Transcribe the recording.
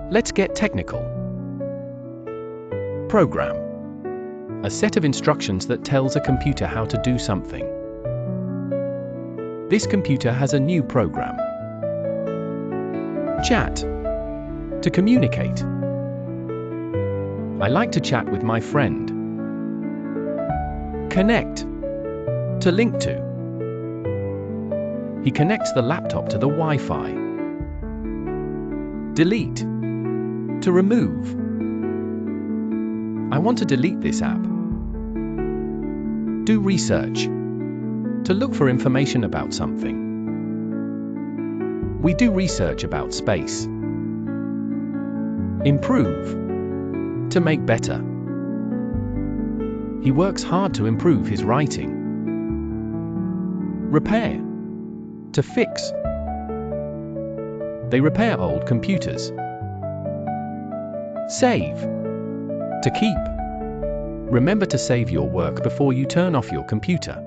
Let's get technical. Program. A set of instructions that tells a computer how to do something. This computer has a new program. Chat. To communicate. I like to chat with my friend. Connect. To link to. He connects the laptop to the Wi-Fi. Delete. To remove. I want to delete this app. Do research. To look for information about something. We do research about space. Improve. To make better. He works hard to improve his writing. Repair. To fix. They repair old computers. Save. To keep. Remember to save your work before you turn off your computer.